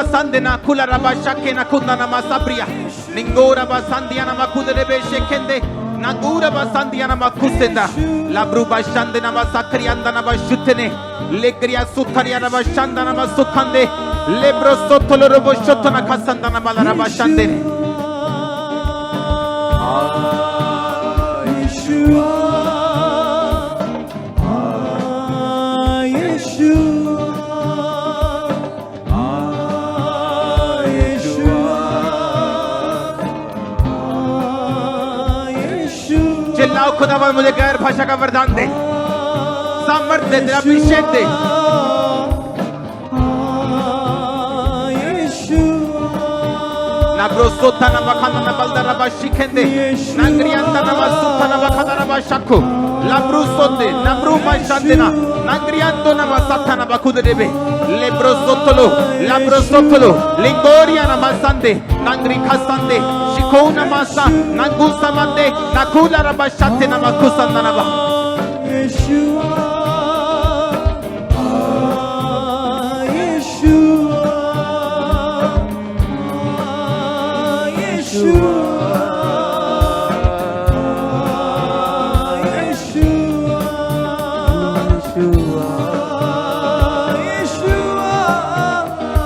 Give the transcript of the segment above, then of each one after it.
basandena kula rabashake na kundana masabria. Ningora basandiana makudere beshekende. Nagura basandiana makusenda. Labru bashandena masakriandana bashutene. Legria sutariana bashandana masukande. Lebro sotolo robo shotona kasandana balara bashandene. चिल्लाओ खुदावंद मुझे गैर भाषा का वरदान दे, सामर्थ दे, तेरा अभिषेक दे। ना ब्रोसोता ना बखाना ना बल्दा ना बाशिखेंदे, ना ग्रियांता ना बासुता ना बखाना ना बाशाखो, ला ब्रोसोते ना ब्रूमा शांदेना, ना ग्रियांतो ना बासाता ना बाकुदरेबे, ले ब्रोसोतलो, ला ब्रोसोतलो, लिंगोरिया ना बासंदे, ना ग्रिखासंदे, शिकोना मासा, ना गुसामंदे, ना कुला ना बाशाते ना बाकुसंदा ना बा।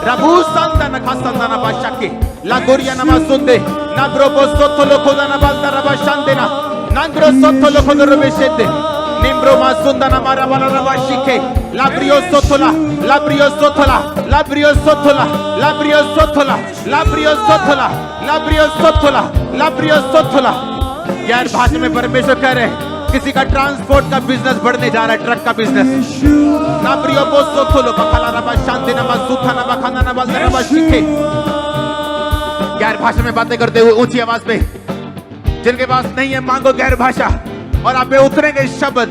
Rabu sanda na kasanda na bashake, la goria na masunde, na brobo sotolo koda na balda na bashandena, nangro sotolo koda robeshende, nimbro masunda na marabala na bashike, la brio sotola, la brio sotola, la brio sotola, la brio sotola, la brio sotola, la brio sotola, la brio sotola. यार भाषा में परमेश्वर कह रहे किसी का transport का business बढ़ने जा रहा है, ट्रक का बिजनेस। ना प्रियो बोसो थोलो बखाला ना शांति ना सुथा ना बखाना ना बलदा ना शिखे। गैर भाषा में बातें करते हुए ऊंची आवाज में, जिनके पास नहीं है मांगो गैर भाषा और आप पे उतरेंगे शब्द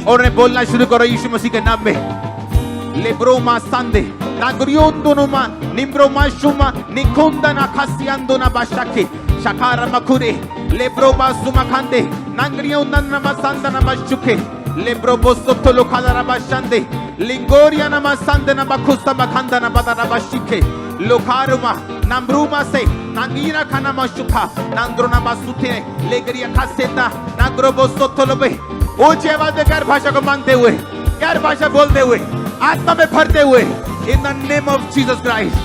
और उन्हें बोलना शुरू करो यीशु मसीह के नाम में। लेब्रोमा सांदे ना गुरियोंदोनुमा निम्ब्रोमा शुमा निकुंदा ना खासियांदो ना बाशाके शखारा मखुरे लेब्रोमा सुमा खांदे नांगरियों नन्ना मसांदा ना बाशुके लेब्रोबो सोतलो खाला ना बाशांदे लिंगोरिया ना मसांदे ना बाखुस्ता मखांदा ना बदा ना बाशिके लोकारुमा नम्ब्रूमा से नांगीना खाना माशुखा नांद्रो ना बासुते लेगरिया खासेता नांग्रोबो सोतलो बे ऊंची आवाज में गैर भाषा को मांगते हुए, गैर भाषा बोलते हुए, आत्मा में भरते हुए, in the name of Jesus Christ.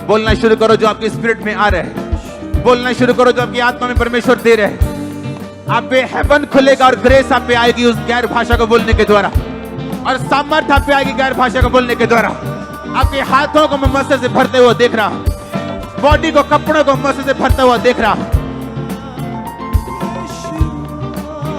बोलना शुरू करो जो आपकी स्पिरिट में आ रहे हैं, बोलना शुरू करो जो आपकी आत्मा में परमेश्वर दे रहे हैं। आप पे हेवन खुलेगा और ग्रेस आप पे आएगी उस गैर भाषा को बोलने के द्वारा, और सामर्थ्य आप पे आएगी गैर भाषा को बोलने के द्वारा। आपके हाथों को मैं मस्से से भरते हुए देख रहा, बॉडी को कपड़ों को मस्से से भरता हुआ देख रहा।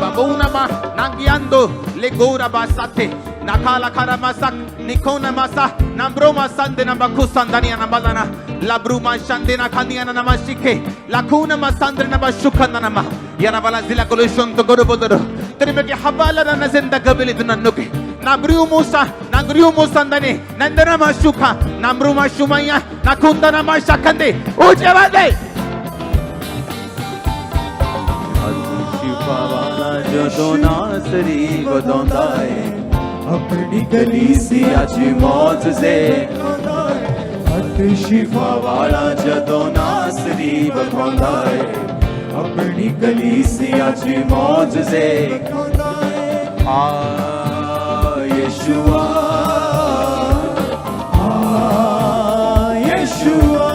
बाबूनामा नांगियांदो लेगोरा बासाते नाखाला खारा माsak निकोना मासा नम्ब्रोमा संदे नम्बकु संदानिया नम्बालाना लाब्रूमा शंदे ना खानिया ना नमाशिके लाखूना मासंद्र नबाशुखना नमा याना बाला जिला कोलेशों तो करो बोलो तेरे में क्या हवाला ना नज़िंदा कबिल इतना नुके नब्रियो मूसा नगरियो मूसंदने नंदना माशुखा नम्ब्रूमा शुमाया नकुंदा नमाशकंदे ऊंचे वाले जो तो नासरी बदौंदाए अपनी कलीसिया ची मौत से शिफा वाला जो नासरी बदौंदाए अपनी कलीसिया ची मौत से यीशुआ यीशुआ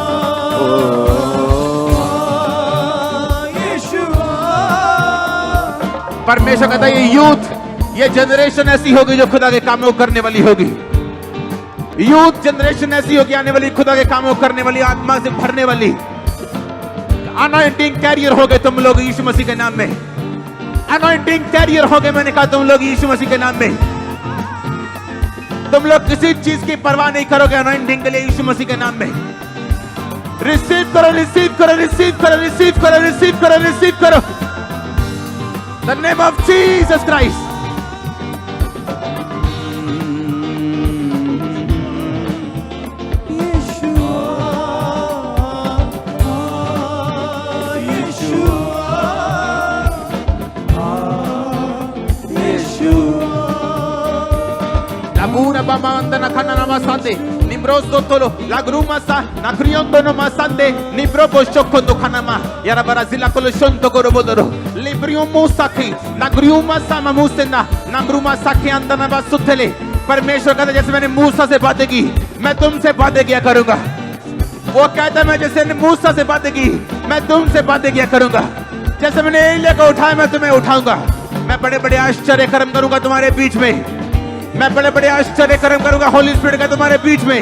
परमेश्वर कहता है ये यूथ, ये जनरेशन ऐसी होगी जो खुदा के कामों करने वाली होगी। यूथ जनरेशन ऐसी होगी आने वाली, खुदा के कामों करने वाली, आत्मा से भरने वाली। अनॉइंटिंग कैरियर हो गए तुम लोग यीशु मसीह के नाम में। अनॉइंटिंग कैरियर हो गए, मैंने कहा तुम लोग यीशु मसीह के नाम में। तुम लोग किसी चीज की परवाह नहीं करोगे अनॉइंटिंग के लिए यीशु मसीह के नाम में। रिसीव करो, रिसीव करो, रिसीव करो, रिसीव करो, रिसीव करो, रिसीव करो। The name of Jesus Christ. Namura bamanda na kanana masande. Nimbros dotolo. La grumasa. Na kriondo no masande. Nimbro boshokondo kanama. Yara barazila koloshonto gorobodoro. Librium musaki. Na griuma sama musena. Nambruma saki andana basutele. परमेश्वर कहता है जैसे मैंने मूसा से बातें की मैं तुमसे बातें किया करूंगा। वो कहता है मैं जैसे मूसा से बातें की मैं तुमसे बातें किया करूंगा। जैसे मैंने एलिया को उठाया मैं तुम्हें उठाऊंगा। मैं बड़े बड़े आश्चर्य कर्म करूंगा तुम्हारे बीच में। मैं बड़े बड़े आश्चर्य कर्म करूंगा होली स्पिरिट का तुम्हारे बीच में।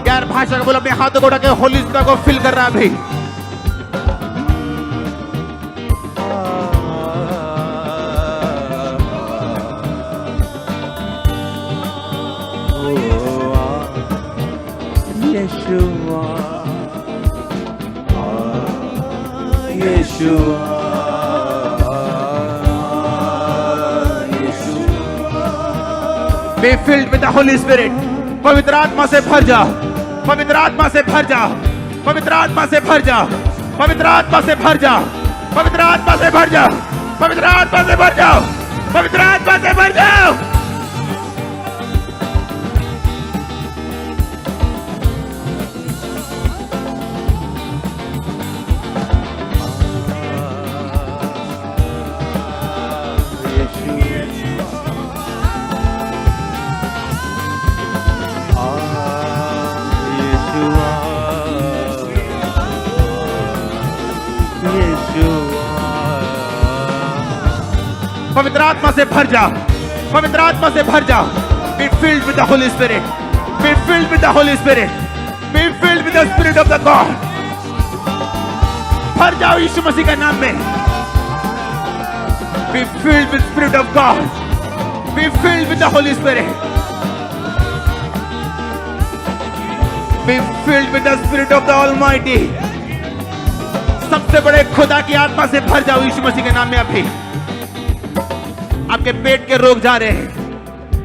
गैर भाषा का बोल अपने हाथों को उठा के होली स्पिरिट को फिल कर रहा है अभी। Yeshua, Yeshua, Yeshua. Be filled with the Holy Spirit. पवित्र आत्मा से भर जाओ। पवित्र आत्मा से भर जाओ। पवित्र आत्मा से भर जाओ। पवित्र आत्मा से भर जाओ। पवित्र आत्मा से भर जाओ। पवित्र आत्मा से भर जाओ। पवित्र आत्मा से भर जाओ। पवित्र आत्मा से भर जाओ। पवित्र आत्मा से भर जाओ। Be filled with the Holy Spirit. Be filled with the Holy Spirit. Be filled with the Spirit of the God. भर जाओ यीशु मसीह के नाम में। Be filled with Spirit of God. Be filled with the Holy Spirit. Be filled with the Spirit of the Almighty. सबसे बड़े खुदा की आत्मा से भर जाओ यीशु मसीह के नाम में अभी। आपके पेट के रोग जा रहे हैं।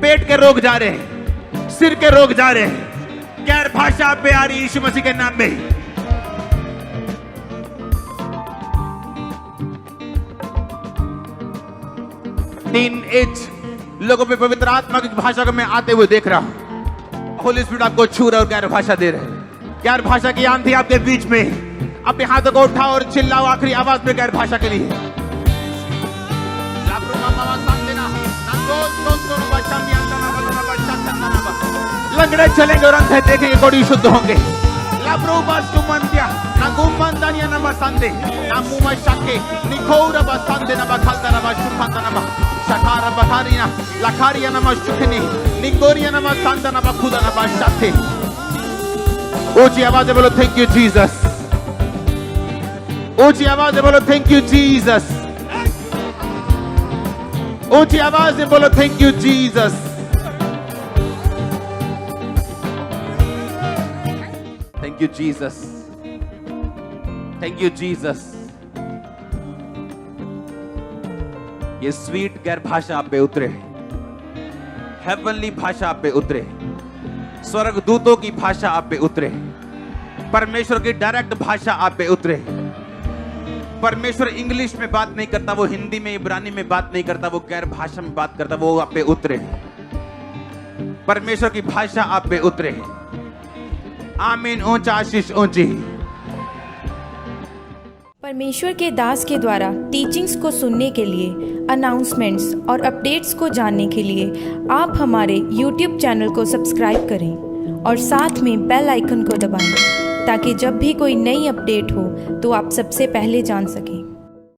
पेट के रोग जा रहे हैं। सिर के रोग जा रहे हैं। गैर भाषा आप पे आ रही यीशु मसीह के नाम में। टीनएज लोगों पे पवित्र आत्मा की भाषा को मैं आते हुए देख रहा हूं। होली स्पिरिट आपको छू रहा और गैर भाषा दे रहे हैं। गैर भाषा की आंधी आपके बीच में। अपने हाथों को उठाओ और चिल्लाओ आखिरी आवाज में गैर भाषा के लिए। लंगड़े चलेंगे और अंधे देखेंगे, कोड़ी शुद्ध होंगे। लाब्रोबा सुमंदिया नागुमंदानिया नमसंदे नामुमा शके निखोरा बसंदे नबखलदा नबशुखंदा नब शखारा बखारिया लखारिया नमशुखनी निंगोरिया नमसंदा नबखुदा नबशते। ऊंची आवाज से बोलो थैंक यू जीसस। ऊंची आवाज से बोलो थैंक यू जीसस। ऊंची आवाज से बोलो thank you Jesus. Thank you Jesus. Thank you Jesus. ये स्वीट गैर भाषा आप पे उतरे। हेवनली भाषा आप पे उतरे। स्वर्ग दूतों की भाषा आप पे उतरे। परमेश्वर की डायरेक्ट भाषा आप पे उतरे। परमेश्वर इंग्लिश में बात नहीं करता, वो हिंदी में इब्रानी में बात नहीं करता, वो गैर भाषा में बात करता, वो आप पे उतरे। परमेश्वर की भाषा आप पे उतरे। आमीन। ऊंचा आशीष ऊंची। परमेश्वर के दास के द्वारा टीचिंग्स को सुनने के लिए, अनाउंसमेंट्स और अपडेट्स को जानने के लिए आप हमारे YouTube चैनल को सब्सक्राइब करें और साथ में बेल आइकन को दबाएं ताकि जब भी कोई नई अपडेट हो तो आप सबसे पहले जान सकें।